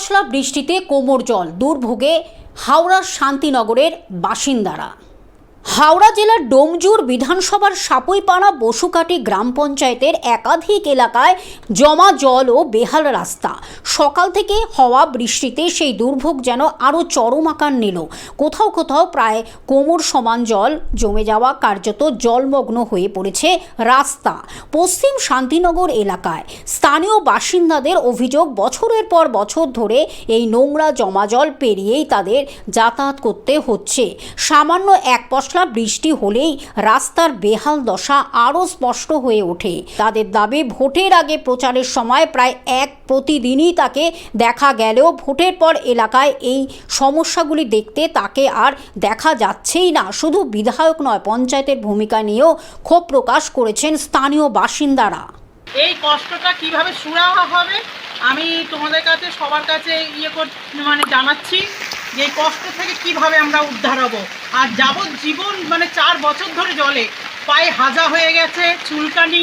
পশলা বৃষ্টিতে কোমর জল, দুর্ভোগে হাওড়ার শান্তিনগরের বাসিন্দারা। হাওড়া জেলার ডোমজুর বিধানসভার সাপুইপাড়া বসুকাটি গ্রাম পঞ্চায়েতের একাধিক এলাকায় জমা জল ও বেহাল রাস্তা। সকাল থেকে হওয়া বৃষ্টিতে সেই দুর্ভোগ যেন আরও চরম আকার নিল। কোথাও কোথাও প্রায় কোমর সমান জল জমে যাওয়া, কার্যত জলমগ্ন হয়ে পড়েছে রাস্তা। পশ্চিম শান্তিনগর এলাকায় স্থানীয় বাসিন্দাদের অভিযোগ, বছরের পর বছর ধরে এই নোংরা জমা জল পেরিয়েই তাদের যাতায়াত করতে হচ্ছে। সামান্য এক পশলা বৃষ্টি হলেই রাস্তার বেহাল দশা আরও স্পষ্ট হয়ে ওঠে। তাদের দাবি, ভোটের আগে প্রচারের সময় প্রায় প্রতিদিনই তাকে দেখা গেলেও ভোটের পর এলাকায় এই সমস্যাগুলি দেখতে তাকে আর দেখা যাচ্ছেই না। শুধু বিধায়ক নয়, পঞ্চায়েতের ভূমিকা নিয়েও ক্ষোভ প্রকাশ করেছেন স্থানীয় বাসিন্দারা। এই কষ্টটা কিভাবে সুরাহা হবে আমি তোমাদের কাছে সবার কাছে জানাচ্ছি যে এই কষ্ট থেকে কিভাবে আমরা উদ্ধার হব। আর যাবজ্জীবন 4 বছর ধরে জলে পায়ে হাজা হয়ে গেছে, চুলকানি,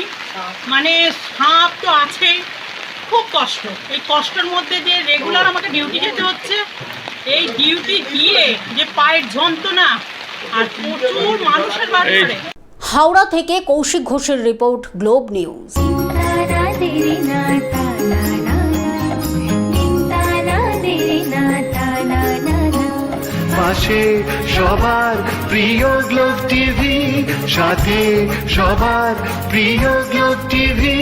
সাপ তো আছেই, খুব কষ্ট। এই কষ্টের মধ্যে যে রেগুলার আমাকে ডিউটি যেতে হচ্ছে, এই ডিউটি গিয়ে যে পায়ের যন্ত্রণা আর প্রচুর মানুষের বাড়ি। হাওড়া থেকে কৌশিক ঘোষের রিপোর্ট, গ্লোব নিউজ। পাশে সবার প্রিয় গ্লোব টিভি, সাথে সবার প্রিয় গ্লোব টিভি।